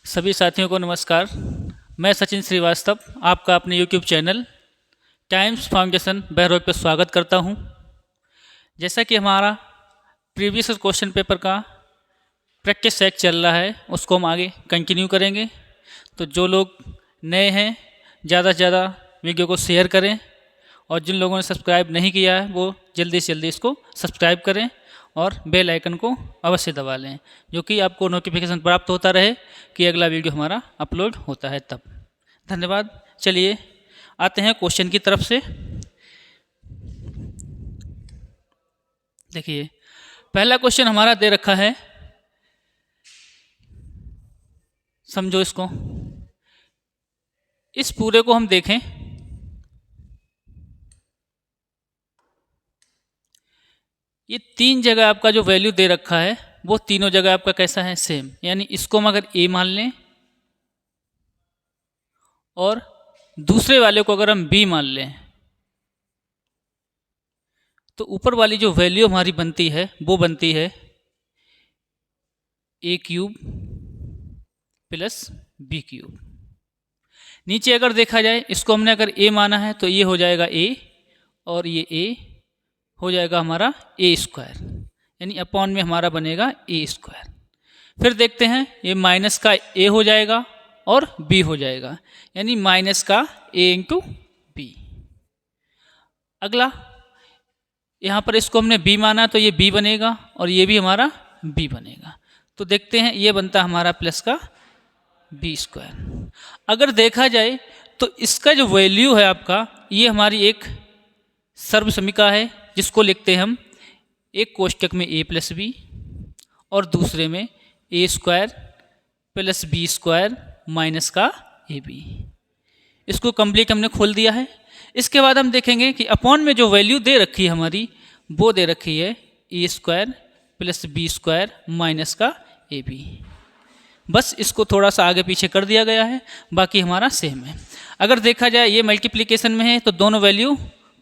सभी साथियों को नमस्कार। मैं सचिन श्रीवास्तव आपका अपने YouTube channel times foundation Behror पर स्वागत करता हूं। जैसा कि हमारा प्रीवियस क्वेश्चन पेपर का प्रैक्टिस सेट चल रहा है, उसको हम आगे कंटिन्यू करेंगे। तो जो लोग नए हैं ज़्यादा से ज़्यादा वीडियो को शेयर करें, और जिन लोगों ने सब्सक्राइब नहीं किया है वो जल्दी से जल्दी इसको सब्सक्राइब करें और बेल आइकन को अवश्य दबा लें, जो कि आपको नोटिफिकेशन प्राप्त होता रहे कि अगला वीडियो हमारा अपलोड होता है तब। धन्यवाद। चलिए आते हैं क्वेश्चन की तरफ से। देखिए, पहला क्वेश्चन हमारा दे रखा है, समझो इसको। इस पूरे को हम देखें, ये तीन जगह आपका जो वैल्यू दे रखा है वो तीनों जगह आपका कैसा है, सेम। यानी इसको हम अगर ए मान लें और दूसरे वाले को अगर हम बी मान लें, तो ऊपर वाली जो वैल्यू हमारी बनती है वो बनती है ए क्यूब प्लस बी क्यूब। नीचे अगर देखा जाए, इसको हमने अगर ए माना है तो ये हो जाएगा ए, और ये ए हो जाएगा हमारा ए स्क्वायर, यानी अपॉन में हमारा बनेगा ए स्क्वायर। फिर देखते हैं, ये माइनस का ए हो जाएगा और बी हो जाएगा, यानी माइनस का ए इंटू बी। अगला यहाँ पर इसको हमने बी माना तो ये बी बनेगा और ये भी हमारा बी बनेगा। तो देखते हैं, ये बनता हमारा प्लस का बी स्क्वायर। अगर देखा जाए तो इसका जो वैल्यू है आपका, ये हमारी एक सर्वसमीका है, जिसको लिखते हैं हम एक कोष्टक में ए प्लस बी और दूसरे में A square plus B square minus का ए बी। इसको कंप्लीट हमने खोल दिया है। इसके बाद हम देखेंगे कि अपॉन में जो वैल्यू दे रखी है हमारी, वो दे रखी है A square plus B square minus का ए बी। बस इसको थोड़ा सा आगे पीछे कर दिया गया है, बाकी हमारा सेम है। अगर देखा जाए ये मल्टीप्लिकेशन में है तो दोनों वैल्यू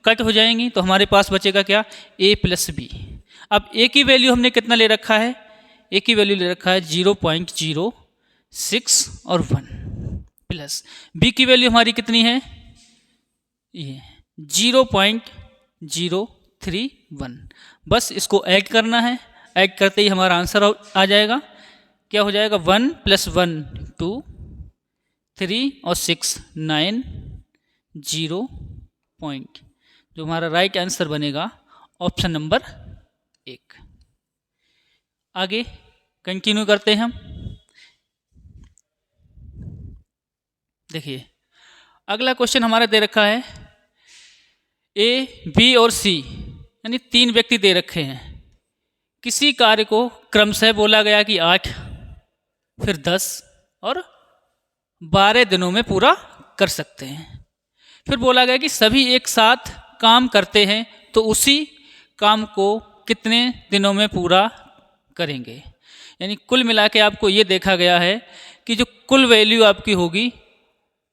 कट हो जाएंगी, तो हमारे पास बचेगा क्या, ए प्लस बी। अब ए की वैल्यू हमने कितना ले रखा है, ए की वैल्यू ले रखा है 0.06 और 1, प्लस बी की वैल्यू हमारी कितनी है, ये 0.031। बस इसको ऐड करना है, ऐड करते ही हमारा आंसर आ जाएगा। क्या हो जाएगा, 1 + 1 2 3 और 6 9 0 पॉइंट, जो हमारा राइट आंसर बनेगा ऑप्शन नंबर 1। आगे कंटिन्यू करते हैं हम। देखिए, अगला क्वेश्चन हमारा दे रखा है, ए बी और सी यानी तीन व्यक्ति दे रखे हैं। किसी कार्य को क्रमशः बोला गया कि 8 फिर 10 और 12 दिनों में पूरा कर सकते हैं। फिर बोला गया कि सभी एक साथ काम करते हैं तो उसी काम को कितने दिनों में पूरा करेंगे। यानी कुल मिला के आपको ये देखा गया है कि जो कुल वैल्यू आपकी होगी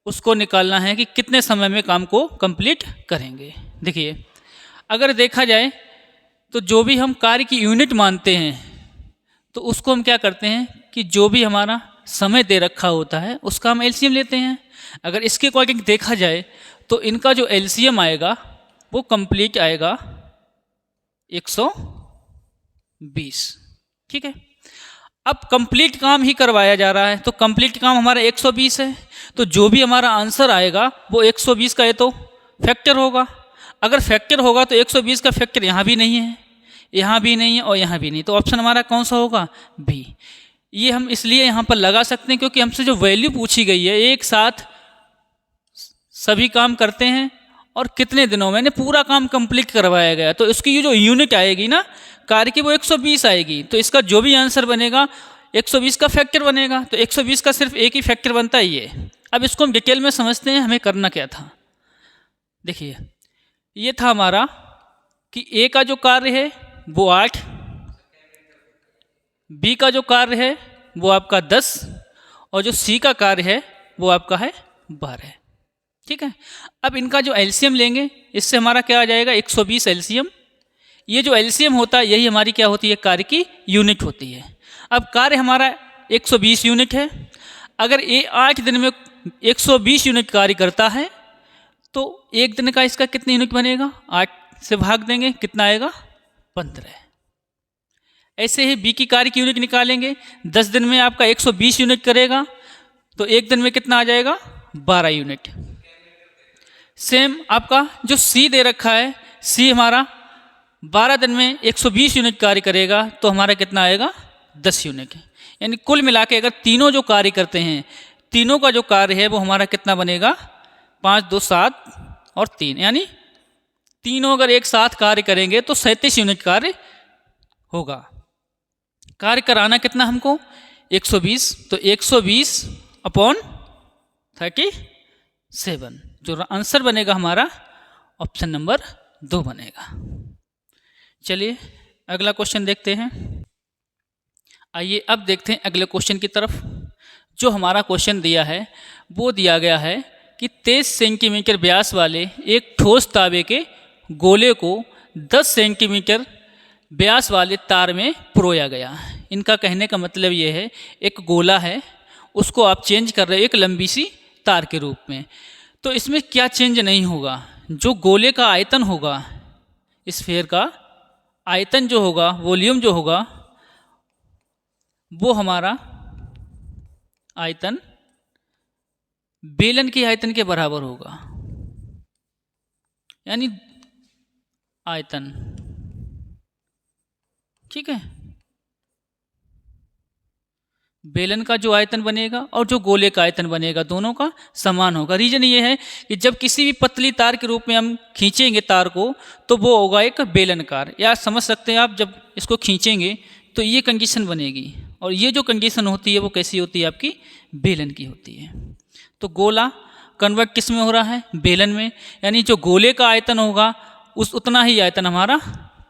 उसको निकालना है कि कितने समय में काम को कंप्लीट करेंगे। देखिए, अगर देखा जाए तो जो भी हम कार्य की यूनिट मानते हैं तो उसको हम क्या करते हैं कि जो भी हमारा समय दे रखा होता है उसका हम एलसीएम लेते हैं। अगर इसके अकॉर्डिंग देखा जाए तो इनका जो एलसीएम आएगा वो कंप्लीट आएगा 120। ठीक है, अब कंप्लीट काम ही करवाया जा रहा है तो कंप्लीट काम हमारा 120 है, तो जो भी हमारा आंसर आएगा वो 120 का ये तो फैक्टर होगा। अगर फैक्टर होगा तो 120 का फैक्टर यहाँ भी नहीं है, यहाँ भी नहीं है और यहाँ भी नहीं, तो ऑप्शन हमारा कौन सा होगा, बी। ये हम इसलिए यहाँ पर लगा सकते हैं क्योंकि हमसे जो वैल्यू पूछी गई है, एक साथ सभी काम करते हैं और कितने दिनों में पूरा काम कंप्लीट करवाया गया, तो इसकी ये जो यूनिट आएगी ना कार्य की वो 120 आएगी। तो इसका जो भी आंसर बनेगा 120 का फैक्टर बनेगा, तो 120 का सिर्फ एक ही फैक्टर बनता है ये। अब इसको हम डिटेल में समझते हैं हमें करना क्या था। देखिए, ये था हमारा कि ए का जो कार्य है वो 8, बी का जो कार्य है वो आपका 10 और जो सी का कार्य है वो आपका है 12। ठीक है, अब इनका जो एलसीएम लेंगे इससे हमारा क्या आ जाएगा, 120 एलसीएम। ये जो एलसीएम होता है यही हमारी क्या होती है, कार्य की यूनिट होती है। अब कार्य हमारा 120 यूनिट है। अगर ए 8 दिन में 120 यूनिट कार्य करता है तो एक दिन का इसका कितने यूनिट बनेगा, 8 से भाग देंगे, कितना आएगा, 15। ऐसे ही बी की कार्य की यूनिट निकालेंगे, 10 दिन में आपका 120 यूनिट करेगा तो एक दिन में कितना आ जाएगा, 12 यूनिट। सेम आपका जो सी दे रखा है, सी हमारा 12 दिन में 120 यूनिट कार्य करेगा तो हमारा कितना आएगा, 10 यूनिट। यानी कुल मिला के अगर तीनों जो कार्य करते हैं, तीनों का जो कार्य है वो हमारा कितना बनेगा, 5 2 7 और 3, यानी तीनों अगर एक साथ कार्य करेंगे तो 37 यूनिट कार्य होगा। कार्य कराना कितना हमको, 120, तो 120 अपॉन 37, जो आंसर बनेगा हमारा ऑप्शन नंबर 2 बनेगा। चलिए अगला क्वेश्चन देखते हैं। आइए अब देखते हैं अगले क्वेश्चन की तरफ। जो हमारा क्वेश्चन दिया है वो दिया गया है कि 23 सेंटीमीटर व्यास वाले एक ठोस तांबे के गोले को 10 सेंटीमीटर व्यास वाले तार में पिरोया गया। इनका कहने का मतलब ये है, एक गोला है उसको आप चेंज कर रहे हो एक लंबी सी तार के रूप में, तो इसमें क्या चेंज नहीं होगा, जो गोले का आयतन होगा, स्फीयर का आयतन जो होगा, वॉल्यूम जो होगा, वो हमारा आयतन बेलन के आयतन के बराबर होगा। यानी आयतन, ठीक है, बेलन का जो आयतन बनेगा और जो गोले का आयतन बनेगा दोनों का समान होगा। रीजन ये है कि जब किसी भी पतली तार के रूप में हम खींचेंगे तार को तो वो होगा एक बेलनकार, या समझ सकते हैं आप, जब इसको खींचेंगे तो ये कंडीशन बनेगी, और ये जो कंडीशन होती है वो कैसी होती है, आपकी बेलन की होती है। तो गोला कन्वर्ट किस में हो रहा है, बेलन में, यानी जो गोले का आयतन होगा उस उतना ही आयतन हमारा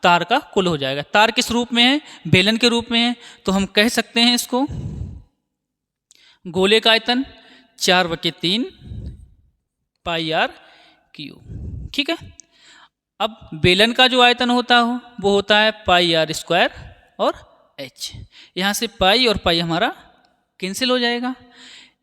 तार का कुल हो जाएगा। तार किस रूप में है, बेलन के रूप में है, तो हम कह सकते हैं इसको गोले का आयतन 4/3 पाई आर क्यूब, ठीक है। अब बेलन का जो आयतन होता हो वो होता है पाई आर स्क्वायर और एच। यहाँ से पाई और पाई हमारा कैंसिल हो जाएगा।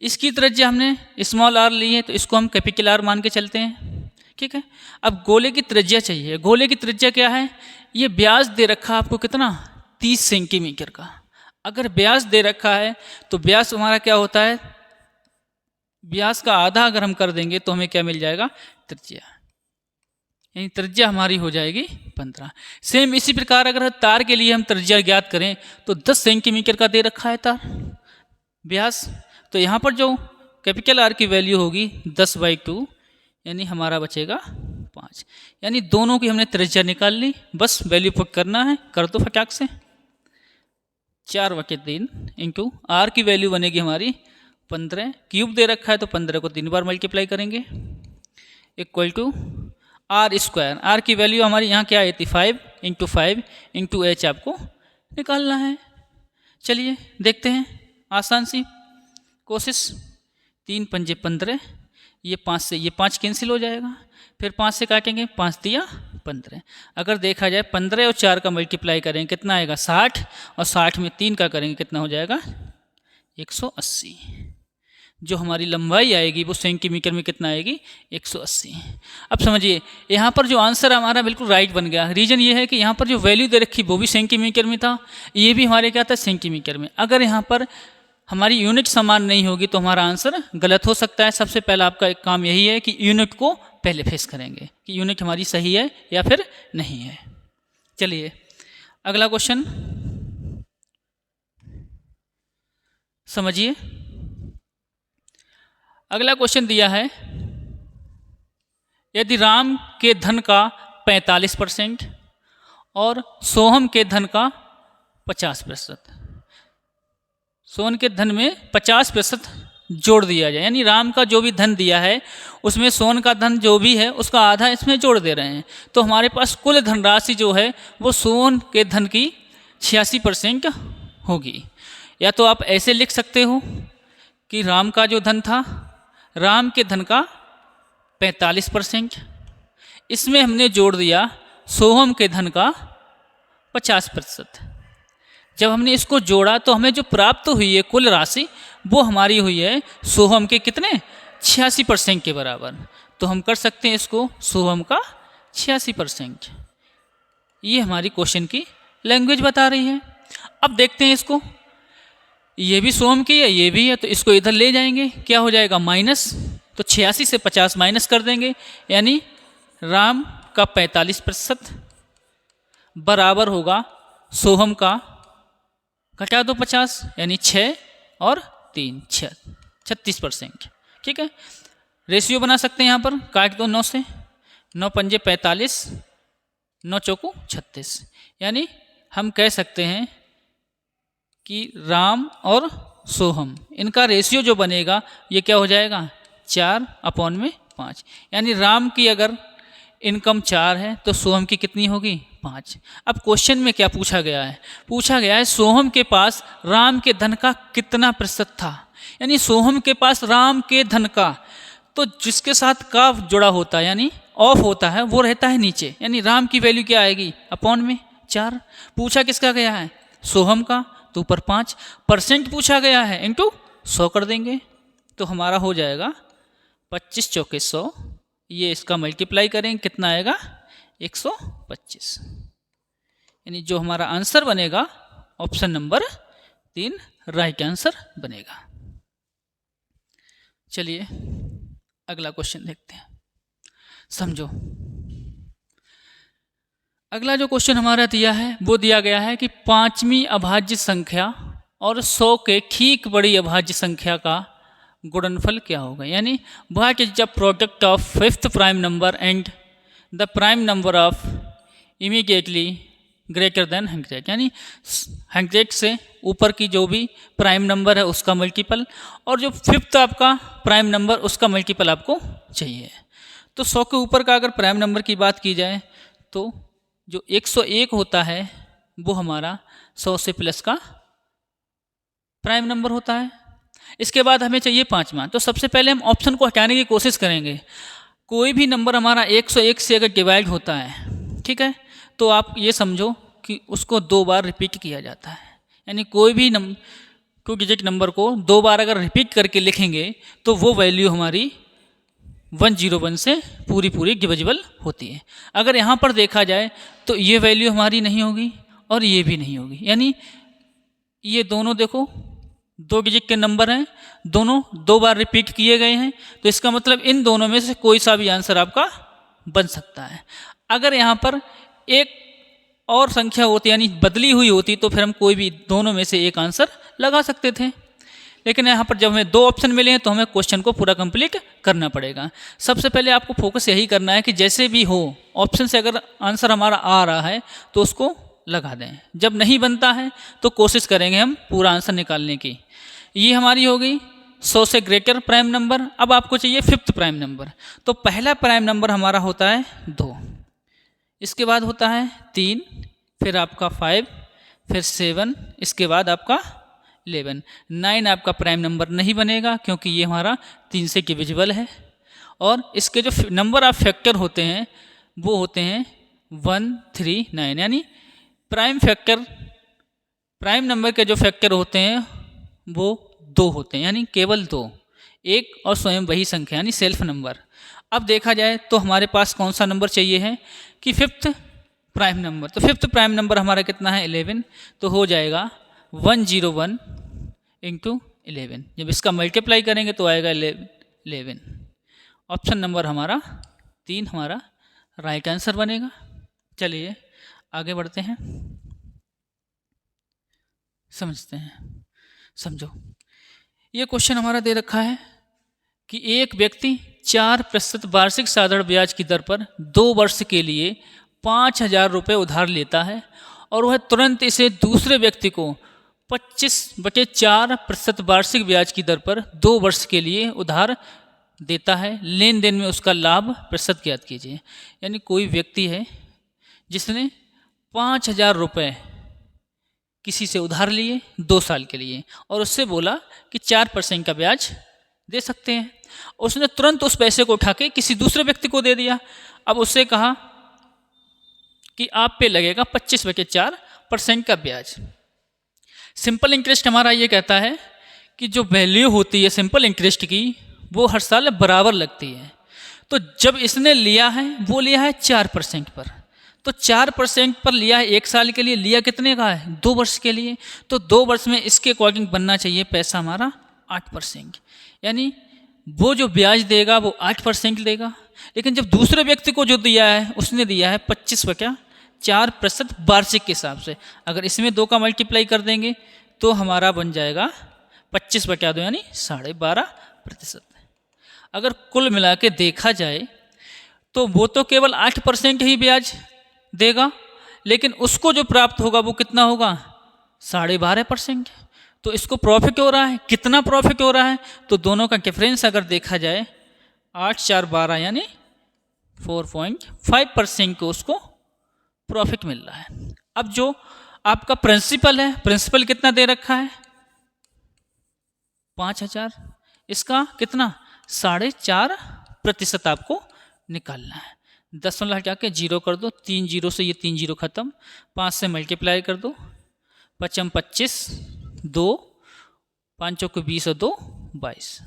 इसकी त्रिज्या हमने स्मॉल आर ली है तो इसको हम कैपिटल आर मान के चलते हैं, ठीक है। अब गोले की त्रिज्या चाहिए। गोले की त्रिज्या क्या है, ये व्यास दे रखा आपको कितना, 30 सेंटीमीटर का। अगर व्यास दे रखा है तो व्यास हमारा क्या होता है, व्यास का आधा अगर हम कर देंगे तो हमें क्या मिल जाएगा, त्रिज्या, यानी त्रिज्या हमारी हो जाएगी 15। सेम इसी प्रकार अगर तार के लिए हम त्रिज्या ज्ञात करें तो 10 सेंटीमीटर का दे रखा है तार व्यास, तो यहाँ पर जो कैपिटल आर की वैल्यू होगी 10/2, यानी हमारा बचेगा 5। यानी दोनों की हमने त्रिज्या निकाल ली, बस वैल्यू पुट करना है, कर दो फटाक से। 4/3 इंटू आर की वैल्यू बनेगी हमारी 15, क्यूब दे रखा है तो 15 को 3 बार मल्टीप्लाई करेंगे, equal to r square. R की वैल्यू हमारी यहाँ क्या आई थी, 5 इंटू 5 इंटू एच आपको निकालना है। चलिए देखते हैं, आसान सी कोशिश। 3 पंजे 15, ये 5 से ये 5 कैंसिल हो जाएगा, फिर 5 से काटेंगे, 5 दिया 15। अगर देखा जाए 15 और 4 का मल्टीप्लाई करेंगे कितना आएगा, 60, और 60 में 3 का करेंगे कितना हो जाएगा, 180। जो हमारी लंबाई आएगी वो सेंटीमीटर में कितना आएगी, 180। अब समझिए यहाँ पर जो आंसर हमारा बिल्कुल राइट बन गया। रीजन ये है कि यहाँ पर जो वैल्यू दे रखी वो भी सेंटीमीटर में था, ये भी हमारे क्या था, सेंटीमीटर में। अगर यहाँ पर हमारी यूनिट समान नहीं होगी तो हमारा आंसर गलत हो सकता है। सबसे पहला आपका एक काम यही है कि यूनिट को पहले फेस करेंगे कि यूनिट हमारी सही है या फिर नहीं है। चलिए अगला क्वेश्चन समझिए। अगला क्वेश्चन दिया है, यदि राम के धन का 45% और सोहम के धन का 50%, सोहन के धन में 50% जोड़ दिया जाए, यानी राम का जो भी धन दिया है उसमें सोहन का धन जो भी है उसका आधा इसमें जोड़ दे रहे हैं, तो हमारे पास कुल धनराशि जो है वो सोहन के धन की 86% होगी। या तो आप ऐसे लिख सकते हो कि राम का जो धन था, राम के धन का 45%, इसमें हमने जोड़ दिया सोहम के धन का 50%। जब हमने इसको जोड़ा तो हमें जो प्राप्त हुई है कुल राशि वो हमारी हुई है सोहम के कितने 86% के बराबर। तो हम कर सकते हैं इसको सोहम का 86%। ये हमारी क्वेश्चन की लैंग्वेज बता रही है। अब देखते हैं इसको, ये भी सोहम की है ये भी है, तो इसको इधर ले जाएंगे, क्या हो जाएगा माइनस, तो 86 से 50 माइनस कर देंगे, यानी राम का 45% बराबर होगा सोहम का, घटा दो 50 यानी 6 और 3 36%। ठीक है, रेशियो बना सकते हैं यहाँ पर, काट दो 9 से, 9 पंजे 45, 9 चौको 36, यानी हम कह सकते हैं कि राम और सोहम इनका रेशियो जो बनेगा ये क्या हो जाएगा 4/5, यानी राम की अगर इनकम 4 है तो सोहम की कितनी होगी 5। अब क्वेश्चन में क्या पूछा गया है, पूछा गया है सोहम के पास राम के धन का कितना प्रतिशत था, यानी सोहम के पास राम के धन का, तो जिसके साथ का जुड़ा होता है यानी ऑफ होता है वो रहता है नीचे, यानी राम की वैल्यू क्या आएगी अपॉन में 4। पूछा किसका गया है सोहम का, तो ऊपर 5% पूछा गया है इंटू 100 कर देंगे, तो हमारा हो जाएगा 25 चौके 100, ये इसका मल्टीप्लाई करेंगे कितना आएगा 125, यानी जो हमारा आंसर बनेगा ऑप्शन नंबर 3 राइट आंसर बनेगा। चलिए अगला क्वेश्चन देखते हैं, समझो। अगला जो क्वेश्चन हमारा दिया है वो दिया गया है कि 5वीं अभाज्य संख्या और 100 के ठीक बड़ी अभाज्य संख्या का गुणनफल क्या होगा, यानी what is the product of 5th prime number and the prime number of immediately greater than 100, यानी 100 से ऊपर की जो भी प्राइम नंबर है उसका मल्टीपल, और जो 5th आपका प्राइम नंबर उसका मल्टीपल आपको चाहिए। तो 100 के ऊपर का अगर प्राइम नंबर की बात की जाए तो जो 101 होता है वो हमारा 100 से प्लस का प्राइम नंबर होता है। इसके बाद हमें चाहिए 5वां, तो सबसे पहले हम ऑप्शन को हटाने की कोशिश करेंगे। कोई भी नंबर हमारा 101 से अगर डिवाइड होता है, ठीक है, तो आप ये समझो कि उसको 2 बार रिपीट किया जाता है, यानी कोई भी 2 डिजिट नंबर को 2 बार अगर रिपीट करके लिखेंगे तो वो वैल्यू हमारी 101 से पूरी डिविजिबल होती है। अगर यहाँ पर देखा जाए तो ये वैल्यू हमारी नहीं होगी और ये भी नहीं होगी, यानी ये दोनों देखो 2 डिजिट के नंबर हैं, दोनों 2 बार रिपीट किए गए हैं, तो इसका मतलब इन दोनों में से कोई सा भी आंसर आपका बन सकता है। अगर यहाँ पर एक और संख्या होती यानी बदली हुई होती तो फिर हम कोई भी दोनों में से एक आंसर लगा सकते थे, लेकिन यहाँ पर जब हमें 2 ऑप्शन मिले हैं तो हमें क्वेश्चन को पूरा कंप्लीट करना पड़ेगा। सबसे पहले आपको फोकस यही करना है कि जैसे भी हो ऑप्शन से अगर आंसर हमारा आ रहा है तो उसको लगा दें, जब नहीं बनता है तो कोशिश करेंगे हम पूरा आंसर निकालने की। ये हमारी हो गई 100 से ग्रेटर प्राइम नंबर। अब आपको चाहिए 5th प्राइम नंबर, तो पहला प्राइम नंबर हमारा होता है 2, इसके बाद होता है 3, फिर आपका 5, फिर 7, इसके बाद आपका 11। 9 आपका प्राइम नंबर नहीं बनेगा क्योंकि ये हमारा 3 से डिविजिबल है, और इसके जो नंबर ऑफ फैक्टर होते हैं वो होते हैं 1, 3, 9, यानी प्राइम नंबर के जो फैक्टर होते हैं वो 2 होते हैं, यानी केवल 2, एक और स्वयं वही संख्या यानी सेल्फ नंबर। अब देखा जाए तो हमारे पास कौन सा नंबर चाहिए है कि 5th प्राइम नंबर, तो 5th प्राइम नंबर हमारा कितना है 11, तो हो जाएगा 101 इंटू 11, जब इसका मल्टीप्लाई करेंगे तो आएगा 11। ऑप्शन नंबर हमारा 3 हमारा राइट आंसर बनेगा। चलिए आगे बढ़ते हैं, समझते हैं। समझो, ये क्वेश्चन हमारा दे रखा है कि एक व्यक्ति 4% वार्षिक साधारण ब्याज की दर पर 2 वर्ष के लिए 5,000 रुपये उधार लेता है और वह तुरंत इसे दूसरे व्यक्ति को 25/4% वार्षिक ब्याज की दर पर 2 वर्ष के लिए उधार देता है। लेन देन में उसका लाभ प्रतिशत ज्ञात कीजिए। यानी कोई व्यक्ति है जिसने 5,000 रुपये किसी से उधार लिए 2 साल के लिए और उससे बोला कि 4% का ब्याज दे सकते हैं। उसने तुरंत उस पैसे को उठा के किसी दूसरे व्यक्ति को दे दिया। अब उससे कहा कि आप पे लगेगा 25/4% का ब्याज। सिंपल इंटरेस्ट हमारा ये कहता है कि जो वैल्यू होती है सिंपल इंटरेस्ट की वो हर साल बराबर लगती है। तो जब इसने लिया है वो लिया है 4% पर, तो 4% पर लिया है 1 साल के लिए, लिया कितने का है 2 वर्ष के लिए, तो 2 वर्ष में इसके अकॉर्डिंग बनना चाहिए पैसा हमारा 8%, यानी वो जो ब्याज देगा वो 8% देगा। लेकिन जब दूसरे व्यक्ति को जो दिया है उसने दिया है 25/4% वार्षिक के हिसाब से, अगर इसमें 2 का मल्टीप्लाई कर देंगे तो हमारा बन जाएगा 25/2 यानी 12.5%। अगर कुल मिला के देखा जाए तो वो तो केवल 8% ही ब्याज देगा, लेकिन उसको जो प्राप्त होगा वो कितना होगा 12.5%। तो इसको प्रॉफिट हो रहा है, कितना प्रॉफिट हो रहा है, तो दोनों का डिफरेंस अगर देखा जाए 8 4 12 यानी 4.5% को उसको प्रॉफिट मिल रहा है। अब जो आपका प्रिंसिपल है, प्रिंसिपल कितना दे रखा है 5,000, इसका कितना 4.5% आपको निकालना है। 10 हटा के 0 कर दो, 3 0 से ये 3 0 खत्म, 5 से मल्टीप्लाई कर दो, 5 25, 2 5 चौके 20 और 2 22।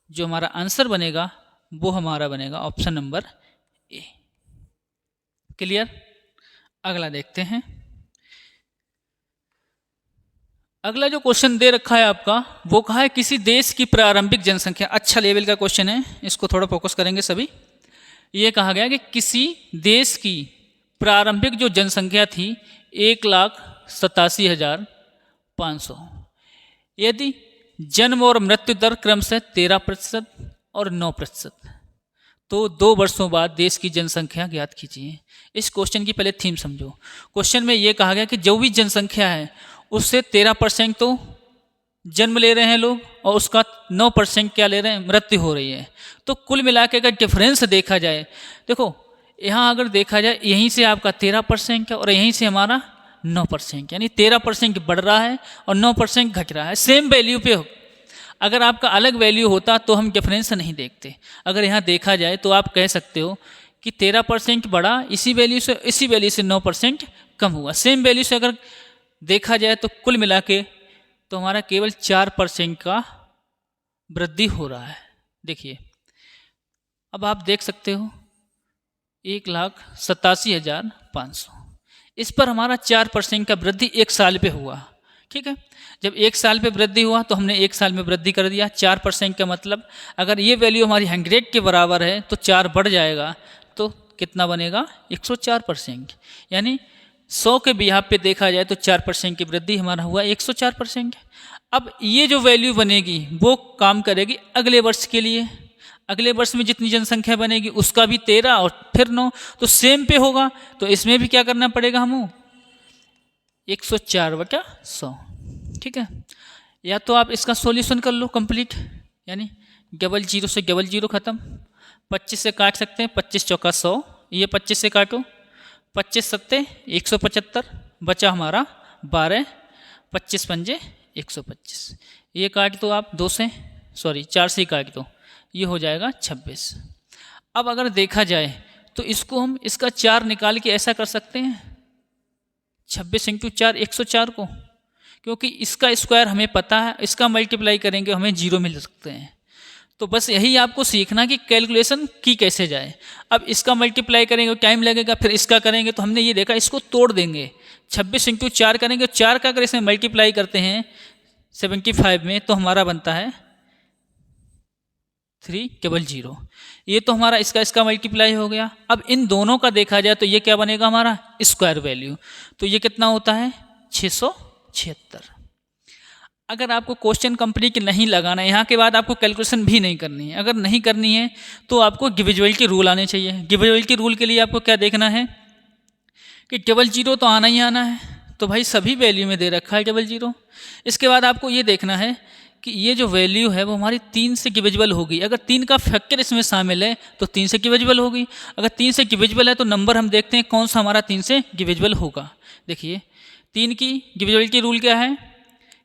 जो हमारा आंसर बनेगा वो हमारा बनेगा ऑप्शन नंबर ए। क्लियर? अगला देखते हैं। अगला जो क्वेश्चन दे रखा है आपका वो कहा है किसी देश की प्रारंभिक जनसंख्या, अच्छा लेवल का क्वेश्चन है, इसको थोड़ा फोकस करेंगे सभी। ये कहा गया कि किसी देश की प्रारंभिक जो जनसंख्या थी 1,87,500, यदि जन्म और मृत्यु दर क्रमशः 13% और 9%, तो 2 वर्षों बाद देश की जनसंख्या ज्ञात कीजिए। इस क्वेश्चन की पहले थीम समझो। क्वेश्चन में ये कहा गया कि जो भी जनसंख्या है उससे 13% तो जन्म ले रहे हैं लोग और उसका 9% क्या ले रहे हैं, मृत्यु हो रही है। तो कुल मिला के अगर डिफरेंस देखा जाए, देखो यहाँ अगर देखा जाए यहीं से आपका 13% है और यहीं से हमारा 9%, यानी 13% बढ़ रहा है और 9% घट रहा है। सेम वैल्यू पे हो, अगर आपका अलग वैल्यू होता तो हम डिफरेंस नहीं देखते। अगर यहाँ देखा जाए तो आप कह सकते हो कि 13% बढ़ा इसी वैल्यू से 9% कम हुआ। सेम वैल्यू से अगर देखा जाए तो कुल मिला के तो हमारा केवल 4% का वृद्धि हो रहा है। देखिए अब आप देख सकते हो 1,87,500, इस पर हमारा 4% का वृद्धि 1 साल पे हुआ। ठीक है, जब 1 साल पे वृद्धि हुआ तो हमने 1 साल में वृद्धि कर दिया। 4% का मतलब अगर ये वैल्यू हमारी 100 के बराबर है तो 4 बढ़ जाएगा तो कितना बनेगा 104%, यानी 100 के बिहाफ पे देखा जाए तो 4% की वृद्धि हमारा हुआ 104%। अब ये जो वैल्यू बनेगी वो काम करेगी अगले वर्ष के लिए। अगले वर्ष में जितनी जनसंख्या बनेगी उसका भी 13 और फिर 9, तो सेम पे होगा। तो इसमें भी क्या करना पड़ेगा हमको 104/100। ठीक है, या तो आप इसका सॉल्यूशन कर लो कंप्लीट, यानी 00 से 00 खत्म, 25 से काट सकते हैं, 25 चौका 100, ये 25 से काटो, 25 सत्ते 175, बचा हमारा 12, 25 पंजे 125, ये काट दो आप 4 से ही काट दो, ये हो जाएगा 26। अब अगर देखा जाए तो इसको हम इसका 4 निकाल के ऐसा कर सकते हैं 26 × 4 104 को, क्योंकि इसका स्क्वायर हमें पता है, इसका मल्टीप्लाई करेंगे हमें 0 मिल सकते हैं। तो बस यही आपको सीखना कि कैलकुलेशन की कैसे जाए। अब इसका मल्टीप्लाई करेंगे टाइम लगेगा, फिर इसका करेंगे तो हमने ये देखा इसको तोड़ देंगे, 26 × 4 करेंगे, 4 का अगर इसमें मल्टीप्लाई करते हैं 75 में तो हमारा बनता है 300। ये तो हमारा इसका मल्टीप्लाई हो गया। अब इन दोनों का देखा जाए तो ये क्या बनेगा हमारा स्क्वायर वैल्यू, तो ये कितना होता है 676। अगर आपको क्वेश्चन कंप्लीट नहीं लगाना है, यहाँ के बाद आपको कैलकुलेशन भी नहीं करनी है। अगर नहीं करनी है तो आपको डिविजिबिलिटी रूल आने चाहिए। डिविजिबिलिटी रूल के लिए आपको क्या देखना है कि 00 तो आना ही आना है, तो भाई सभी वैल्यू में दे रखा है 00। इसके बाद आपको ये देखना है कि ये जो वैल्यू है वो हमारी 3 से डिविजिबल होगी। अगर 3 का फैक्टर इसमें शामिल है तो 3 से डिविजिबल होगी। अगर 3 से डिविजिबल है तो नंबर हम देखते हैं कौन सा हमारा 3 से डिविजिबल होगा। देखिए 3 की डिविजिबिलिटी रूल क्या है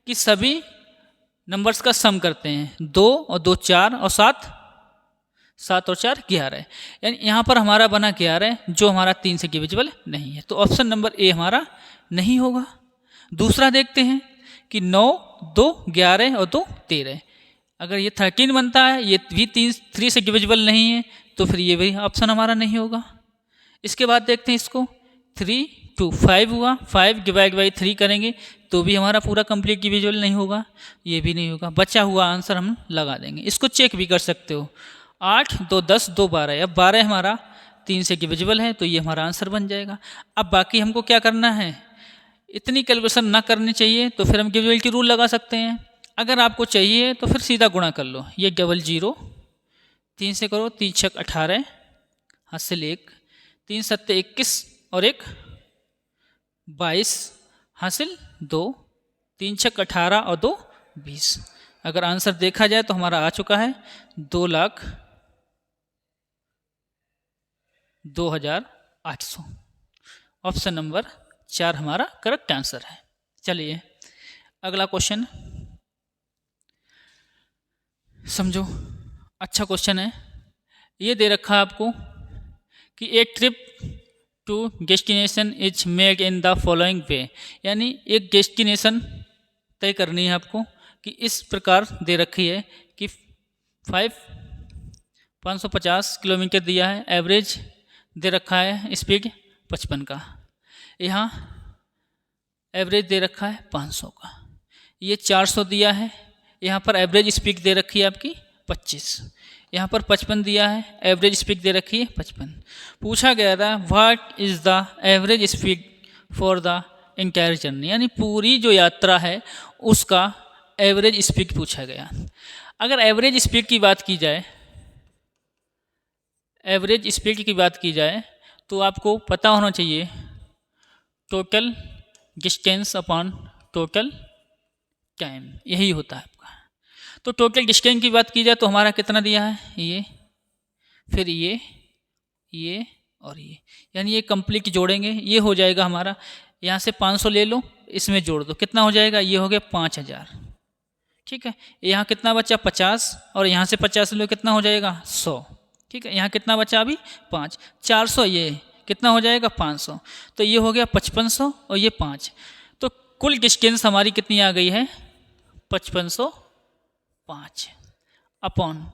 कि सभी नंबर्स का सम करते हैं, 2 और 2 4 और 7 और 4 11, यानी यहाँ पर हमारा बना 11 जो हमारा 3 से डिविजिबल नहीं है, तो ऑप्शन नंबर ए हमारा नहीं होगा। दूसरा देखते हैं कि 9, 2 11 और 2 13। अगर ये 13 बनता है, ये भी 3 से डिविजिबल नहीं है, तो फिर ये भी ऑप्शन हमारा नहीं होगा। इसके बाद देखते हैं इसको, 3 2 5 हुआ, 5 डिवाइड बाई 3 करेंगे तो भी हमारा पूरा कंप्लीट डिविजिबल नहीं होगा, ये भी नहीं होगा। बचा हुआ आंसर हम लगा देंगे। इसको चेक भी कर सकते हो, 8 2 10 2 12। अब 12 हमारा 3 से डिविजिबल है, तो ये हमारा आंसर बन जाएगा। अब बाकी हमको क्या करना है, इतनी कैलकुलेशन ना करनी चाहिए, तो फिर हम डिविजिबल की रूल लगा सकते हैं। अगर आपको चाहिए तो फिर सीधा गुणा कर लो, ये डबल 0 3 से करो, 3 छक 18 हासिल 1, 3 सत्ते 21 और 1 22 हासिल 2, 3 छक 18 और 2 20। अगर आंसर देखा जाए तो हमारा आ चुका है 2,02,800। ऑप्शन नंबर 4 हमारा करेक्ट आंसर है। चलिए अगला क्वेश्चन समझो, अच्छा क्वेश्चन है। ये दे रखा है आपको कि a trip to destination is made in the following way, यानी एक डेस्टिनेशन तय करनी है आपको कि इस प्रकार दे रखी है कि 550 किलोमीटर दिया है, एवरेज दे रखा है स्पीड 55 का, यहाँ एवरेज दे रखा है 500 का, ये 400 दिया है, यहाँ पर एवरेज स्पीड दे रखी है आपकी 25, यहाँ पर 55 दिया है, एवरेज स्पीड दे रखी है 55। पूछा गया था what is the average speed for the entire journey, यानी पूरी जो यात्रा है उसका एवरेज स्पीड पूछा गया। अगर एवरेज स्पीड की बात की जाए, एवरेज स्पीड की बात की जाए तो आपको पता होना चाहिए total distance upon total time, यही होता है आपका। तो टोटल डिस्टेंस की बात की जाए तो हमारा कितना दिया है, ये फिर ये और ये, यानी ये कंप्लीट जोड़ेंगे, ये हो जाएगा हमारा, यहाँ से 500 ले लो, इसमें जोड़ दो, कितना हो जाएगा, ये हो गया 5000। ठीक है, यहाँ कितना बचा 50, और यहाँ से 50 लो, कितना हो जाएगा 100। ठीक है, यहाँ कितना बचा अभी 5, 400, ये कितना हो जाएगा 500, तो ये हो गया 5500 और ये 5, तो कुल डिस्टेंस हमारी कितनी आ गई है 5505 अपॉन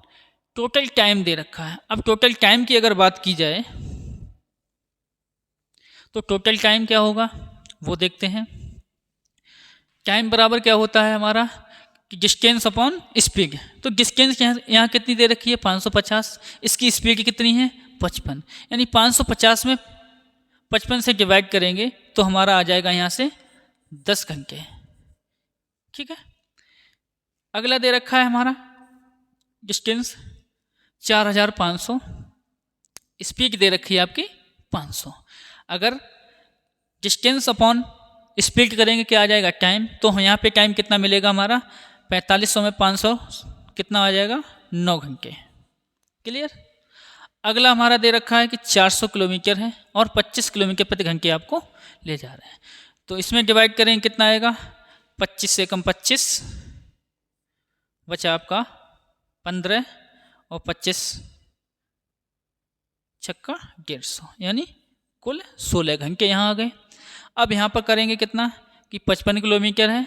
टोटल टाइम दे रखा है। अब टोटल टाइम की अगर बात की जाए तो टोटल टाइम क्या होगा वो देखते हैं। टाइम बराबर क्या होता है हमारा डिस्टेंस अपॉन स्पीड, तो डिस्टेंस यहाँ कितनी दे रखी है 550, इसकी स्पीड कितनी है 55, यानी 550 में 55 से डिवाइड करेंगे तो हमारा आ जाएगा यहाँ से 10 घंटे। ठीक है, अगला दे रखा है हमारा डिस्टेंस 4500, स्पीड दे रखी है आपकी 500। अगर डिस्टेंस अपॉन स्पीड करेंगे क्या आ जाएगा टाइम, तो यहाँ पे टाइम कितना मिलेगा हमारा 4500 में 500 कितना आ जाएगा 9 घंटे। क्लियर। अगला हमारा दे रखा है कि 400 किलोमीटर है और 25 किलोमीटर प्रति घंटे आपको ले जा रहे हैं, तो इसमें डिवाइड करेंगे कितना आएगा 25 से कम 25 बचा आपका 15 और 25 छक्का 150, यानी कुल 16 घंटे यहाँ आ गए। अब यहाँ पर करेंगे कितना कि 55 किलोमीटर है,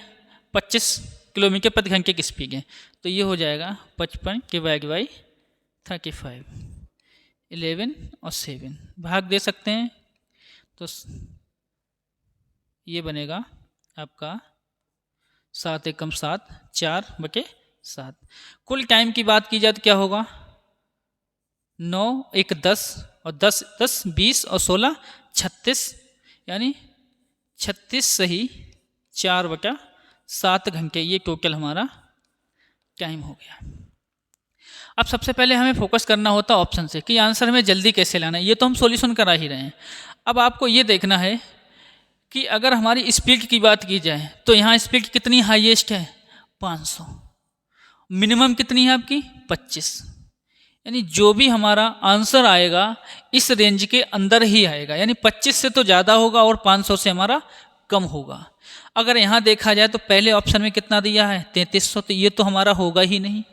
25 किलोमीटर प्रति घंटे की स्पीड है, तो ये हो जाएगा 55 डिवाइड बाई 35, 11 और 7 भाग दे सकते हैं, तो ये बनेगा आपका 7 एकम 7 4/7। कुल टाइम की बात की जाए तो क्या होगा 9 1 10 और 10 10 20 और 16 36, यानी 36 सही 4/7 घंटे, ये टोटल हमारा टाइम हो गया। अब सबसे पहले हमें फोकस करना होता है ऑप्शन से कि आंसर में जल्दी कैसे लाना है, ये तो हम सॉल्यूशन करा ही रहे हैं। अब आपको ये देखना है कि अगर हमारी स्पीड की बात की जाए तो यहाँ स्पीड कितनी हाईएस्ट है 500, मिनिमम कितनी है आपकी 25, यानी जो भी हमारा आंसर आएगा इस रेंज के अंदर ही आएगा, यानी 25 से तो ज़्यादा होगा और 500 से हमारा कम होगा। अगर यहाँ देखा जाए तो पहले ऑप्शन में कितना दिया है 3300, तो ये तो हमारा होगा ही नहीं,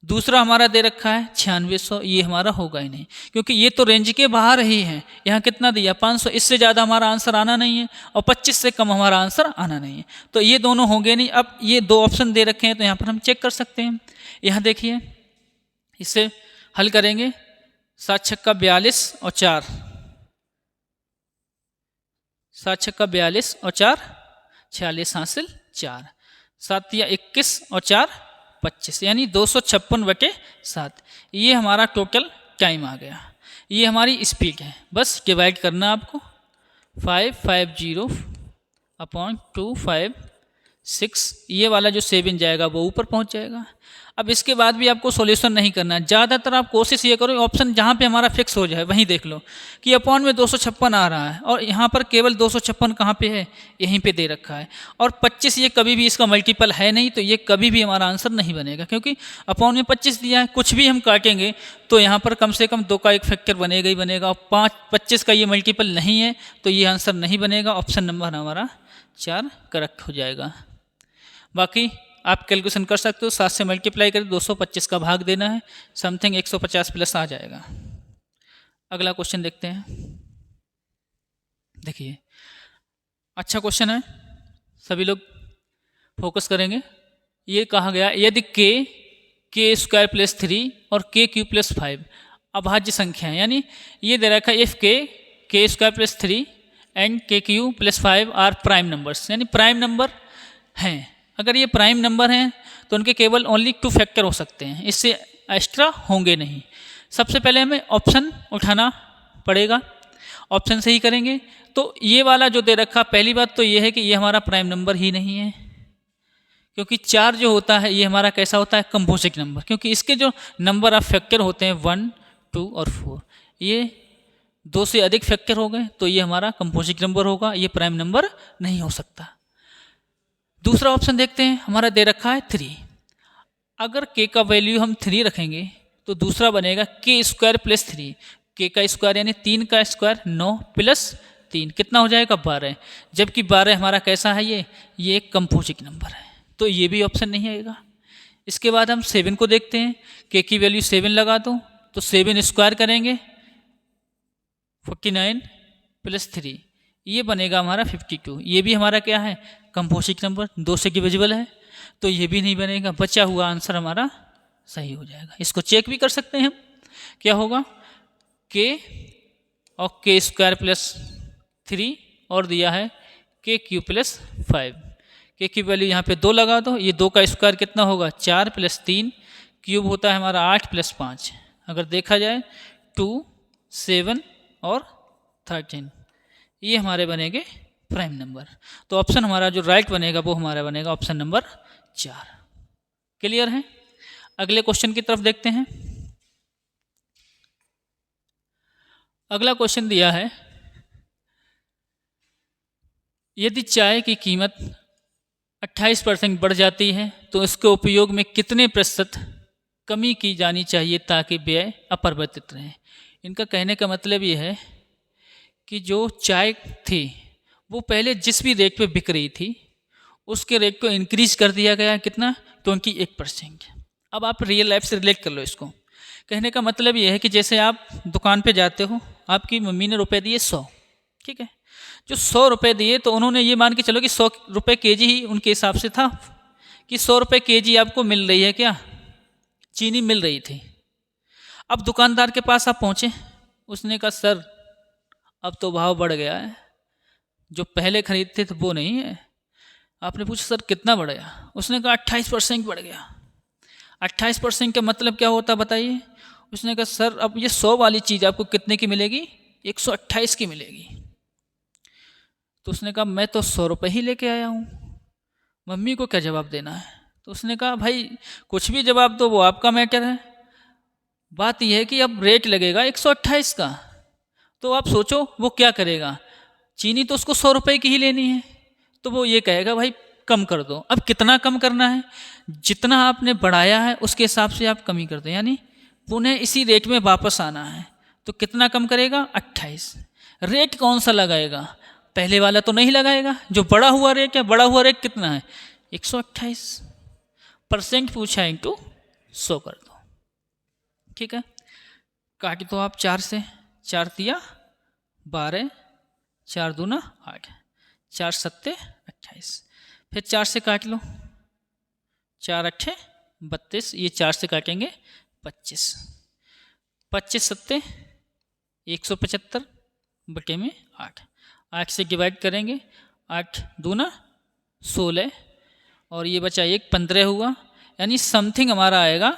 दूसरा हमारा दे रखा है 9600, ये हमारा होगा ही नहीं क्योंकि ये तो रेंज के बाहर ही है। यहाँ कितना दिया 500, इससे ज़्यादा हमारा आंसर आना नहीं है और 25 से कम हमारा आंसर आना नहीं है, तो ये दोनों होंगे नहीं। अब ये दो ऑप्शन दे रखे हैं तो यहाँ पर हम चेक कर सकते हैं। यहाँ देखिए इसे हल करेंगे, 7 छक्का 42 और 4, 7 छक्का 42 और 4 46 हासिल 4, 7 या 21 और 4 25, यानी 256/7, ये हमारा टोटल टाइम आ गया। ये हमारी स्पीड है, बस डिवाइड करना आपको 550/256, ये वाला जो 7 जाएगा वो ऊपर पहुंच जाएगा। अब इसके बाद भी आपको सॉल्यूशन नहीं करना है, ज़्यादातर आप कोशिश ये करो ऑप्शन जहाँ पे हमारा फिक्स हो जाए वहीं देख लो कि अपॉन में 256 आ रहा है और यहाँ पर केवल 256 कहाँ पे है, यहीं पे दे रखा है, और 25 ये कभी भी इसका मल्टीपल है नहीं, तो ये कभी भी हमारा आंसर नहीं बनेगा क्योंकि अपॉन में 25 दिया है। कुछ भी हम काटेंगे तो यहाँ पर कम से कम 2 का एक फैक्टर बनेगा ही बनेगा, और 25 का ये मल्टीपल नहीं है तो ये आंसर नहीं बनेगा। ऑप्शन नंबर हमारा 4 करेक्ट हो जाएगा। बाकी आप कैलकुलेशन कर सकते हो, 7 से मल्टीप्लाई करें 225 का भाग देना है, समथिंग 150 प्लस आ जाएगा। अगला क्वेश्चन देखते हैं। देखिए अच्छा क्वेश्चन है, सभी लोग फोकस करेंगे। ये कहा गया यदि k² + 3 और k³ + 5 अभाज्य संख्या है, यानी ये दे रखा है if k² + 3 and k³ + 5 are prime numbers, यानी प्राइम नंबर हैं। अगर ये प्राइम नंबर हैं तो उनके केवल ओनली 2 फैक्टर हो सकते हैं, इससे एक्स्ट्रा होंगे नहीं। सबसे पहले हमें ऑप्शन उठाना पड़ेगा, ऑप्शन से ही करेंगे। तो ये वाला जो दे रखा, पहली बात तो ये है कि ये हमारा प्राइम नंबर ही नहीं है, क्योंकि 4 जो होता है ये हमारा कैसा होता है, कंपोजिट नंबर, क्योंकि इसके जो नंबर ऑफ फैक्टर होते हैं 1, 2 और 4, ये 2 से अधिक फैक्टर हो गए तो ये हमारा कंपोजिट नंबर होगा, ये प्राइम नंबर नहीं हो सकता। दूसरा ऑप्शन देखते हैं, हमारा दे रखा है 3। अगर k का वैल्यू हम 3 रखेंगे तो दूसरा बनेगा k² + 3, k का स्क्वायर यानी 3 का स्क्वायर 9 + 3 कितना हो जाएगा 12, जबकि 12 हमारा कैसा है, ये एक कंपोजिट नंबर है, तो ये भी ऑप्शन नहीं आएगा। इसके बाद हम 7 को देखते हैं, k की वैल्यू 7 लगा दो तो 7 स्क्वायर करेंगे 49 + 3, ये बनेगा हमारा 52, ये भी हमारा क्या है, कंपोजिट नंबर, 2 से डिविजिबल है, तो ये भी नहीं बनेगा। बचा हुआ आंसर हमारा सही हो जाएगा। इसको चेक भी कर सकते हैं हम, क्या होगा k और k² + 3 और दिया है k³ + 5, k की वैल्यू यहाँ पे 2 लगा दो, ये 2 का स्क्वायर कितना होगा 4 + 3, क्यूब होता है हमारा 8 + 5, अगर देखा जाए 2, 7 और 13, ये हमारे बनेंगे प्राइम नंबर। तो ऑप्शन हमारा जो राइट बनेगा वो हमारा बनेगा ऑप्शन नंबर 4। क्लियर है? अगले क्वेश्चन की तरफ देखते हैं। अगला क्वेश्चन दिया है, यदि चाय की कीमत 28% बढ़ जाती है तो इसके उपयोग में कितने प्रतिशत कमी की जानी चाहिए ताकि व्यय अपरिवर्तित रहे। इनका कहने का मतलब ये है कि जो चाय थी वो पहले जिस भी रेट पे बिक रही थी उसके रेट को इंक्रीज कर दिया गया, कितना 21%। अब आप रियल लाइफ से रिलेट कर लो इसको। कहने का मतलब ये है कि जैसे आप दुकान पे जाते हो, आपकी मम्मी ने रुपए दिए 100, ठीक है, जो 100 रुपये दिए तो उन्होंने ये मान के चलो कि 100 रुपये केजी ही उनके हिसाब से था कि 100 रुपये केजी आपको मिल रही है, क्या चीनी मिल रही थी। अब दुकानदार के पास आप पहुँचे, उसने कहा सर अब तो भाव बढ़ गया है, जो पहले खरीदते थे वो नहीं है। आपने पूछा सर कितना बढ़ गया, उसने कहा 28% बढ़ गया। 28% का मतलब क्या होता बताइए। उसने कहा सर अब ये 100 वाली चीज़ आपको कितने की मिलेगी, 128 की मिलेगी। तो उसने कहा मैं तो 100 रुपये ही लेके आया हूँ, मम्मी को क्या जवाब देना है। तो उसने कहा भाई कुछ भी जवाब दो, वो आपका मैटर है, बात यह है कि अब रेट लगेगा 128 का, तो आप सोचो वो क्या करेगा। चीनी तो उसको 100 रुपये की ही लेनी है, तो वो ये कहेगा भाई कम कर दो। अब कितना कम करना है, जितना आपने बढ़ाया है उसके हिसाब से आप कमी कर दो, यानी पुनः इसी रेट में वापस आना है। तो कितना कम करेगा 28। रेट कौन सा लगाएगा, पहले वाला तो नहीं लगाएगा, जो बढ़ा हुआ रेट है। बढ़ा हुआ रेट कितना है 128, % पूछा इंटू 100 कर दो। ठीक है, काट दो आप 4 से, 4 तिया 12, 4 दूना 8, 4 सत्ते 28, फिर 4 से काट लो, 4 अट्ठे 32, ये 4 से काटेंगे 25, 25 सत्ते 175 बटे में 8, 8 से डिवाइड करेंगे, 8 दूना 16 और ये बचा 1 15 हुआ, यानी समथिंग हमारा आएगा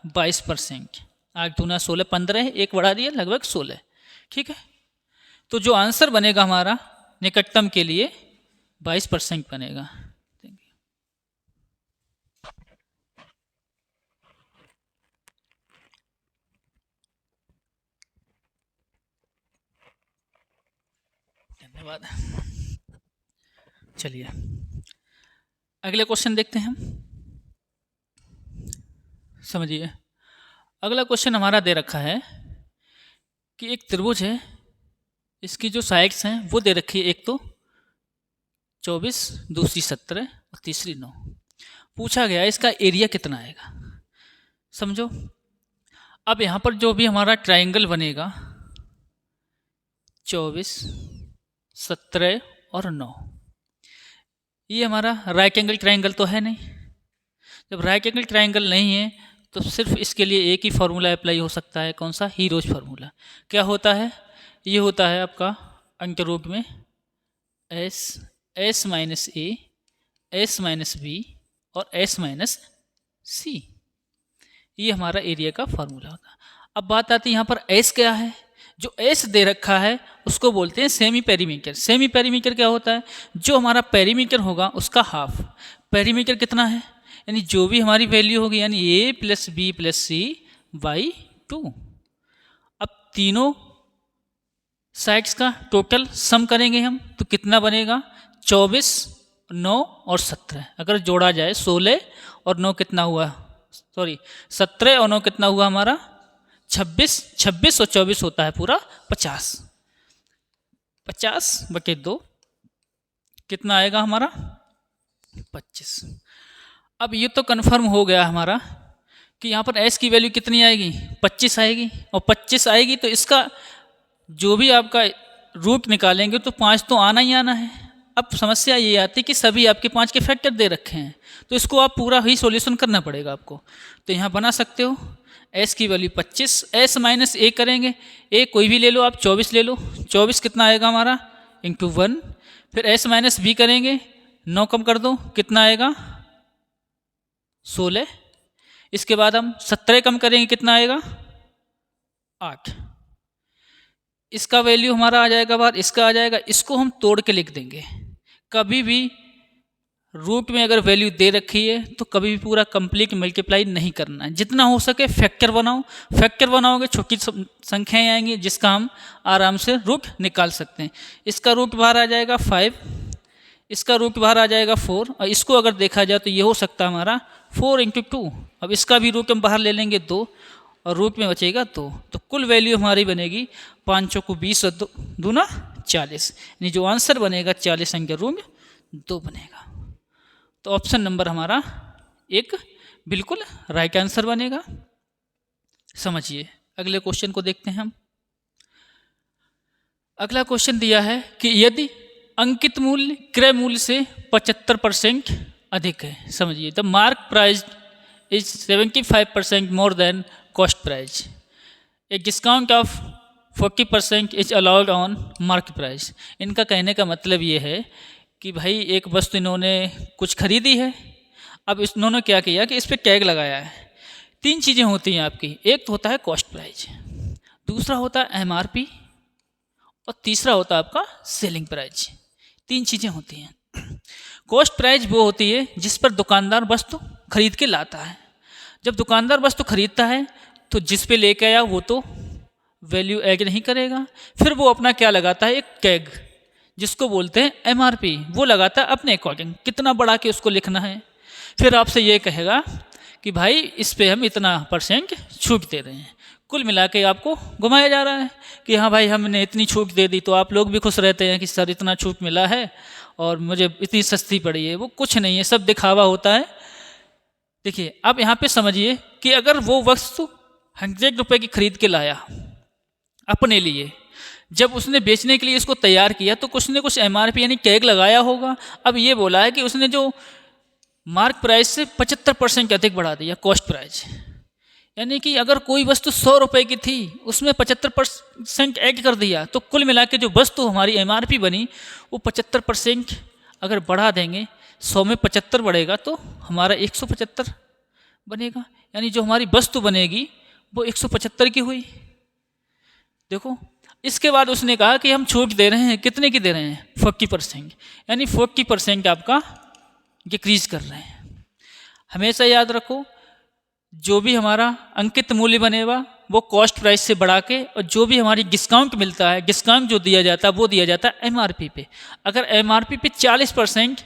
22%। 8 दूना 16, 15 1 बढ़ा दिया लगभग 16, ठीक है। तो जो आंसर बनेगा हमारा निकटतम के लिए 22% बनेगा। धन्यवाद। चलिए अगले क्वेश्चन देखते हैं हम, समझिए। अगला क्वेश्चन हमारा दे रखा है कि एक त्रिभुज है, इसकी जो साइड्स हैं वो दे रखी है, एक तो 24, दूसरी 17 और तीसरी 9। पूछा गया इसका एरिया कितना आएगा। समझो, अब यहाँ पर जो भी हमारा ट्रायंगल बनेगा 24, 17 और 9, ये हमारा राइट एंगल ट्रायंगल तो है नहीं। जब राइट एंगल ट्रायंगल नहीं है तो सिर्फ इसके लिए एक ही फार्मूला अप्लाई हो सकता है, कौन सा, हीरोज फार्मूला। क्या होता है, ये होता है आपका अंडर रूट में एस माइनस ए, एस माइनस बी और एस माइनस सी, ये हमारा एरिया का फार्मूला होता है। अब बात आती है यहाँ पर एस क्या है। जो एस दे रखा है उसको बोलते हैं सेमी पेरीमीटर। सेमी पेरीमीटर क्या होता है, जो हमारा पेरीमीटर होगा उसका हाफ। पेरीमीटर कितना है, यानी जो भी हमारी वैल्यू होगी, यानी A plus B plus C by 2। अब तीनों साइड्स का टोटल सम करेंगे हम तो कितना बनेगा, 24, 9 और 17। अगर जोड़ा जाए 16 और 9 कितना हुआ, सॉरी 17 और 9 कितना हुआ हमारा 26, 26 और 24 होता है पूरा 50। 50 बटे 2 कितना आएगा हमारा 25। अब ये तो कन्फर्म हो गया हमारा कि यहाँ पर एस की वैल्यू कितनी आएगी, 25 आएगी। और 25 आएगी तो इसका जो भी आपका रूट निकालेंगे तो 5 तो आना ही आना है। अब समस्या ये आती है कि सभी आपके 5 के फैक्टर दे रखे हैं, तो इसको आप पूरा ही सॉल्यूशन करना पड़ेगा आपको। तो यहाँ बना सकते हो एस की वैल्यू 25, एस माइनस ए करेंगे, ए कोई भी ले लो आप, 24 ले लो, 24 कितना आएगा हमारा इंटू 1। फिर एस माइनस बी करेंगे, 9 कम कर दो कितना आएगा 16। इसके बाद हम 17 कम करेंगे कितना आएगा 8। इसका वैल्यू हमारा आ जाएगा बाहर, इसका आ जाएगा, इसको हम तोड़ के लिख देंगे। कभी भी रूट में अगर वैल्यू दे रखी है तो कभी भी पूरा कंप्लीट मल्टीप्लाई नहीं करना है, जितना हो सके फैक्टर बनाओ। फैक्टर बनाओगे छोटी संख्याएं आएंगी जिसका हम आराम से रूट निकाल सकते हैं। इसका रूट बाहर आ जाएगा 5, इसका रूट बाहर आ जाएगा 4, और इसको अगर देखा जाए तो ये हो सकता है हमारा 4 इंटू 2। अब इसका भी रूट हम बाहर ले लेंगे 2 और रूट में बचेगा 2, तो कुल वैल्यू हमारी बनेगी 5 को 20 और 2 ना 40, यानी जो आंसर बनेगा 40 अंक रूट 2 बनेगा। तो ऑप्शन नंबर हमारा 1 बिल्कुल राइट आंसर बनेगा। समझिए अगले क्वेश्चन को देखते हैं हम। अगला क्वेश्चन दिया है कि यदि अंकित मूल्य क्रय मूल्य से 75% अधिक है। समझिए, the mark price is 75% more than cost price, a discount of 40% is allowed on market price. इनका कहने का मतलब ये है कि भाई एक वस्तु इन्होंने कुछ खरीदी है, अब इन्होंने क्या किया कि इस पर टैग लगाया है। 3 चीज़ें होती हैं आपकी, एक तो होता है कॉस्ट प्राइस, दूसरा होता है एमआरपी और तीसरा होता है आपका सेलिंग प्राइस। 3 चीज़ें होती हैं। कॉस्ट प्राइस वो होती है जिस पर दुकानदार वस्तु खरीद के लाता है। जब दुकानदार वस्तु खरीदता है तो जिस पे लेके आया वो तो वैल्यू ऐड नहीं करेगा, फिर वो अपना क्या लगाता है, एक टैग जिसको बोलते हैं एमआरपी, वो लगाता है अपने अकॉर्डिंग, कितना बढ़ा के उसको लिखना है। फिर आपसे ये कहेगा कि भाई इस पे हम इतना % छूट दे रहे हैं। कुल मिला के आपको घुमाया जा रहा है कि हाँ भाई हमने इतनी छूट दे दी, तो आप लोग भी खुश रहते हैं कि सर इतना छूट मिला है और मुझे इतनी सस्ती पड़ी है। वो कुछ नहीं है, सब दिखावा होता है। देखिए अब यहाँ पे समझिए कि अगर वो वस्तु 100 रुपये की खरीद के लाया अपने लिए, जब उसने बेचने के लिए इसको तैयार किया तो कुछ न कुछ MRP यानी टैग लगाया होगा। अब ये बोला है कि उसने जो मार्क प्राइस से 75% अधिक बढ़ा दिया कॉस्ट प्राइस, यानी कि अगर कोई वस्तु 100 रुपये की थी उसमें 75% ऐड कर दिया, तो कुल मिला के जो वस्तु हमारी MRP बनी वो 75% अगर बढ़ा देंगे, 100 में 75 बढ़ेगा तो हमारा 175 बनेगा, यानी जो हमारी वस्तु बनेगी वो 175 की हुई। देखो, इसके बाद उसने कहा कि हम छूट दे रहे हैं, कितने की दे रहे हैं? 40%, यानी 40% आपका डिक्रीज कर रहे हैं। हमेशा याद रखो, जो भी हमारा अंकित मूल्य बनेगा वो कॉस्ट प्राइस से बढ़ा के, और जो भी हमारी डिस्काउंट मिलता है, डिस्काउंट जो दिया जाता है वो दिया जाता है MRP पे। अगर MRP पे 40%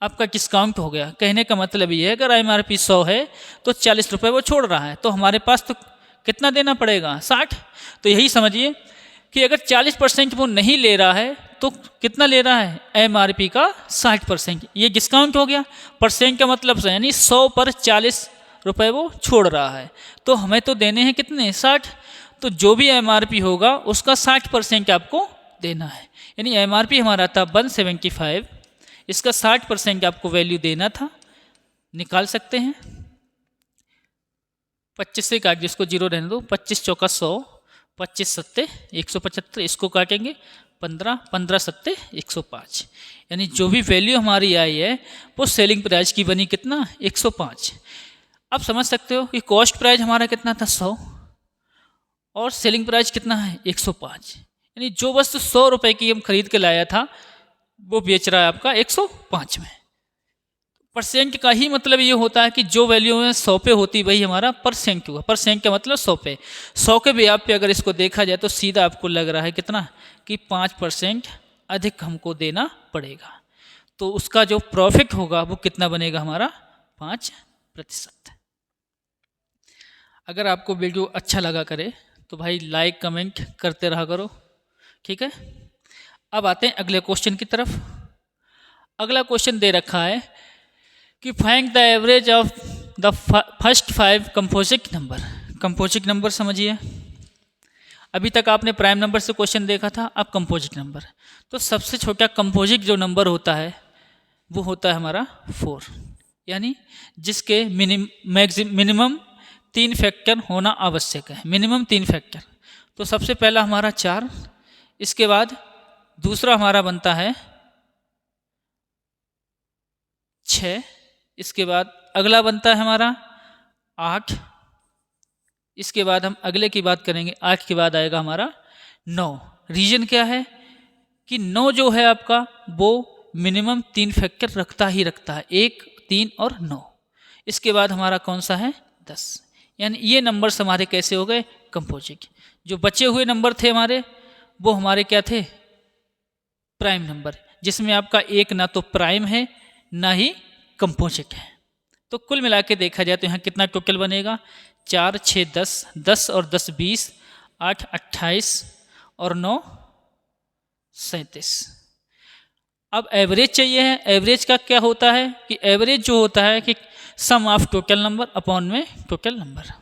आपका डिस्काउंट हो गया, कहने का मतलब ये है अगर MRP 100 है तो 40 रुपये वो छोड़ रहा है, तो हमारे पास तो कितना देना पड़ेगा? 60। तो यही समझिए कि अगर 40% वो नहीं ले रहा है तो कितना ले रहा है? MRP का 60%। ये डिस्काउंट हो गया, परसेंट का मतलब से, यानी 100 पर 40 रुपये वो छोड़ रहा है, तो हमें तो देने हैं कितने? 60। तो जो भी MRP होगा उसका 60% आपको देना है, यानी MRP हमारा था 175, इसका 60% आपको वैल्यू देना था। निकाल सकते हैं, 25 से काट, जिसको 0 रहने दो, 25 चौका 100, 25 सत्ते 175, इसको काटेंगे 15, 15 सत्ते 105, यानी जो भी वैल्यू हमारी आई है वो सेलिंग प्राइस की बनी कितना? 105। अब समझ सकते हो कि कॉस्ट प्राइस हमारा कितना था? 100, और सेलिंग प्राइस कितना है? 105, यानी जो वस्तु 100 रुपये की हम खरीद के लाया था वो बेच रहा है आपका 105 में। परसेंट का ही मतलब ये होता है कि जो वैल्यू में 100 पे होती वही हमारा परसेंट हुआ। परसेंट का मतलब 100 पे, 100 के ब्याज पे अगर इसको देखा जाए तो सीधा आपको लग रहा है कितना? कि 5% अधिक हमको देना पड़ेगा, तो उसका जो प्रॉफिट होगा वो कितना बनेगा हमारा? 5%। अगर आपको वीडियो अच्छा लगा करे तो भाई लाइक कमेंट करते रहा करो, ठीक है। अब आते हैं अगले क्वेश्चन की तरफ। अगला क्वेश्चन दे रखा है कि find the average of the first 5 composite number. Composite number समझिए, अभी तक आपने प्राइम नंबर से क्वेश्चन देखा था, अब कंपोजिट नंबर। तो सबसे छोटा कंपोजिट जो नंबर होता है वो होता है हमारा 4, यानी जिसके मिनिमम 3 फैक्टर होना आवश्यक है, मिनिमम 3 फैक्टर। तो सबसे पहला हमारा 4, इसके बाद दूसरा हमारा बनता है 6, इसके बाद अगला बनता है हमारा 8, इसके बाद हम अगले की बात करेंगे, 8 के बाद आएगा हमारा 9। रीजन क्या है कि 9 जो है आपका वो मिनिमम 3 फैक्टर रखता ही रखता है, 1, 3 और 9। इसके बाद हमारा कौन सा है? 10। यानी ये नंबर्स हमारे कैसे हो गए? कंपोजिट। जो बचे हुए नंबर थे हमारे वो हमारे क्या थे? प्राइम नंबर, जिसमें आपका एक ना तो प्राइम है ना ही कंपोजिट है। तो कुल मिला के देखा जाए तो यहाँ कितना टोटल बनेगा? 4, 6, 10, 10 और 10 20, 8 28 और 9 37। अब एवरेज चाहिए है। एवरेज का क्या होता है कि एवरेज जो होता है कि सम ऑफ टोटल नंबर अपॉन में टोटल नंबर।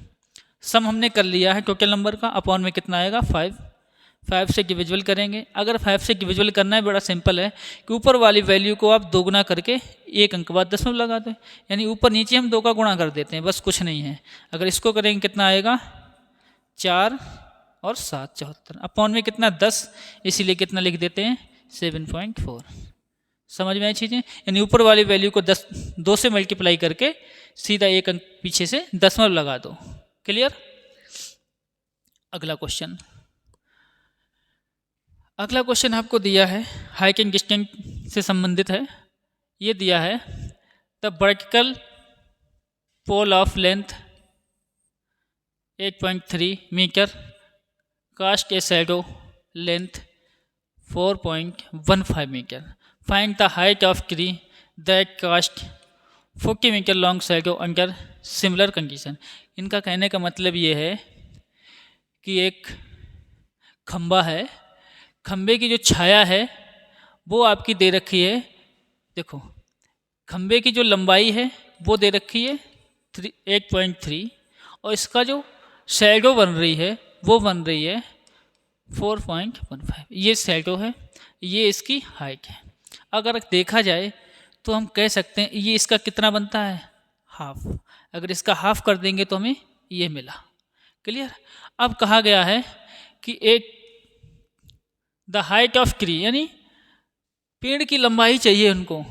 सम हमने कर लिया है टोटल नंबर का, अपॉन में कितना आएगा? 5 से डिविजिबल करेंगे। अगर 5 से डिविजिबल करना है, बड़ा सिंपल है कि ऊपर वाली वैल्यू को आप 2 गुना करके एक अंक बाद दशमलव लगा दें, यानी ऊपर नीचे हम 2 का गुणा कर देते हैं, बस कुछ नहीं है। अगर इसको करेंगे कितना आएगा? 4 और 7 74, अपॉन में कितना? 10, इसीलिए कितना लिख देते हैं? 7.4। समझ में आई चीज़ें? यानी ऊपर वाली वैल्यू को 2 से मल्टीप्लाई करके सीधा एक अंक पीछे से दशमलव लगा दो। क्लियर? अगला क्वेश्चन, अगला क्वेश्चन आपको दिया है हाइट एंड डिस्टेंस से संबंधित है। ये दिया है the vertical pole of length 8.3 metre cast a shadow length 4.15 metre. Find the height of tree that cast 40 metre long shadow under similar condition. इनका कहने का मतलब ये है कि एक खंबा है, खंबे की जो छाया है वो आपकी दे रखी है। देखो, खंबे की जो लंबाई है वो दे रखी है 8.3, और इसका जो शैडो बन रही है वो बन रही है 4.15, ये शैडो है, ये इसकी हाइट है। अगर देखा जाए तो हम कह सकते हैं ये इसका कितना बनता है, हाफ। अगर इसका हाफ कर देंगे तो हमें ये मिला। क्लियर। अब कहा गया है कि एक द हाइट ऑफ ट्री, यानी पेड़ की लंबाई चाहिए उनको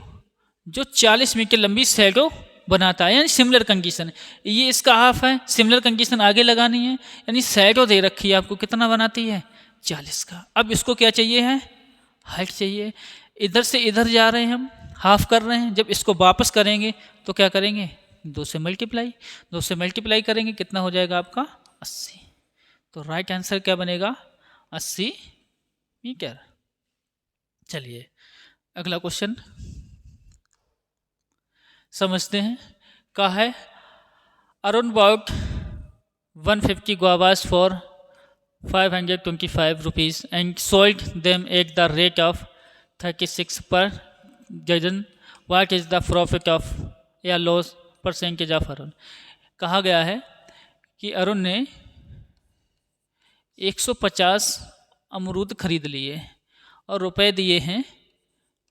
जो 40 मीटर लंबी शैडो बनाता है, यानी सिमिलर कंडीशन। ये इसका हाफ है, सिमिलर कंडीशन आगे लगानी है, यानी शैडो दे रखी है आपको, कितना बनाती है 40 का। अब इसको क्या चाहिए है, हाइट चाहिए। इधर से इधर जा रहे हैं हम, हाफ कर रहे हैं, जब इसको वापस करेंगे तो क्या करेंगे, 2 से मल्टीप्लाई करेंगे, कितना हो जाएगा आपका 80। तो राइट आंसर क्या बनेगा 80 मीटर। चलिए अगला क्वेश्चन समझते हैं। कहा है Arun bot 150 guavas for 525 rupees and sold them at the rate of 36 per dozen. What is the profit of या loss percentage of अरुण? कहा गया है कि अरुण ने 150 अमरूद खरीद लिए और रुपए दिए हैं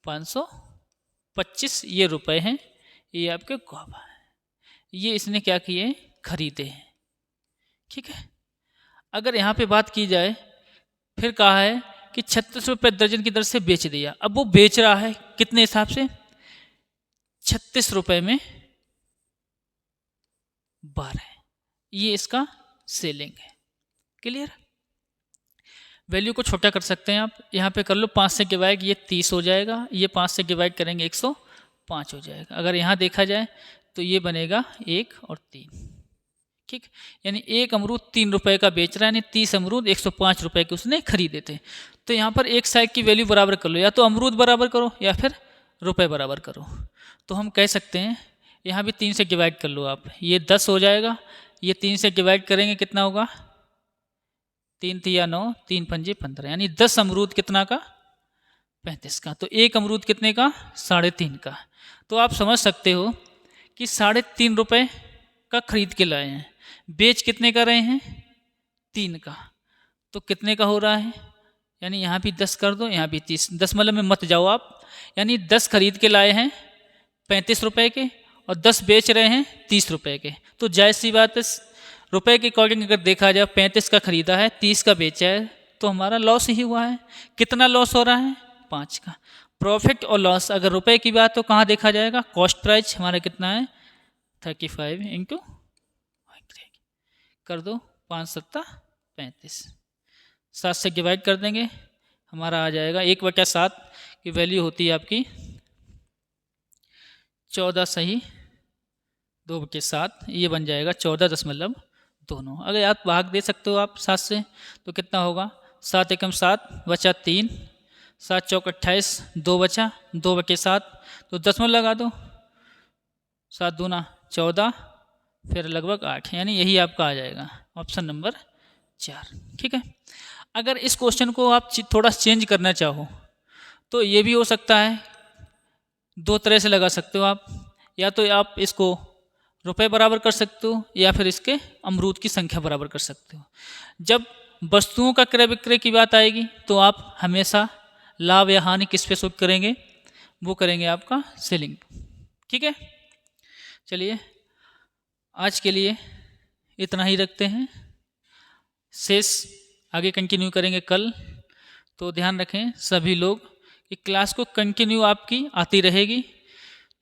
525, ये रुपए हैं, ये आपके गुआवा है, ये इसने क्या किए, खरीदे हैं। ठीक है। अगर यहाँ पे बात की जाए, फिर कहा है कि 36 रुपये दर्जन की दर से बेच दिया। अब वो बेच रहा है कितने हिसाब से, 36 रुपये में 12, ये इसका सेलिंग है। क्लियर। वैल्यू को छोटा कर सकते हैं आप, यहाँ पे कर लो 5 से डिवाइड, ये 30 हो जाएगा, ये 5 से डिवाइड करेंगे 105 हो जाएगा। अगर यहाँ देखा जाए तो ये बनेगा 1 और 3। ठीक, यानी एक अमरूद 3 रुपए का बेच रहा है, यानी 30 अमरूद 105 रुपए के उसने खरीदे थे। तो यहाँ पर एक साइड की वैल्यू बराबर कर लो, या तो अमरूद बराबर करो या फिर रुपए बराबर करो। तो हम कह सकते हैं यहाँ भी 3 से डिवाइड कर लो आप, ये 10 हो जाएगा, ये 3 से डिवाइड करेंगे कितना होगा, 3 तिया 9, 3 पंजे 15, यानी 10 अमरूद कितना का 35 का। तो एक अमरूद कितने का, 3.5 का। तो आप समझ सकते हो कि 3.5 रुपये का खरीद के लाए हैं, बेच कितने का रहे हैं, 3 का। तो कितने का हो रहा है, यानी यहाँ भी 10 कर दो, यहाँ भी 30, 10 मतलब में मत जाओ आप, यानी 10 खरीद के लाए हैं 35 रुपये के और 10 बेच रहे हैं 30 रुपये के। तो जायज़ सी बात है, रुपए के अकॉर्डिंग अगर देखा जाए 35 का खरीदा है, 30 का बेचा है, तो हमारा लॉस ही हुआ है। कितना लॉस हो रहा है, 5 का। प्रॉफिट और लॉस अगर रुपए की बात तो कहाँ देखा जाएगा, कॉस्ट प्राइस हमारा कितना है 35 इंटू कर दो 5 सत्ता 35, 7 से डिवाइड कर देंगे, हमारा आ जाएगा 1/7 की वैल्यू होती है आपकी 14 सही 2/7, ये बन जाएगा 14.2। अगर आप भाग दे सकते हो आप 7 से तो कितना होगा, 7 एकम 7 बचा 3, 7 चौक 28, 2 बचा 2/7, तो 10 लगा दो, 7 दूना 14, फिर लगभग 8, यानी यही आपका आ जाएगा ऑप्शन नंबर 4। ठीक है। अगर इस क्वेश्चन को आप थोड़ा चेंज करना चाहो तो ये भी हो सकता है, 2 तरह से लगा सकते हो आप, या तो आप इसको रुपए बराबर कर सकते हो या फिर इसके अमरूद की संख्या बराबर कर सकते हो। जब वस्तुओं का क्रय विक्रय की बात आएगी तो आप हमेशा लाभ या हानि किस पे शूट करेंगे, वो करेंगे आपका सेलिंग। ठीक है। चलिए आज के लिए इतना ही रखते हैं, शेष आगे कंटिन्यू करेंगे कल। तो ध्यान रखें सभी लोग कि क्लास को कंटिन्यू आपकी आती रहेगी,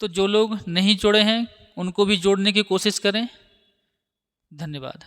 तो जो लोग नहीं जुड़े हैं उनको भी जोड़ने की कोशिश करें। धन्यवाद।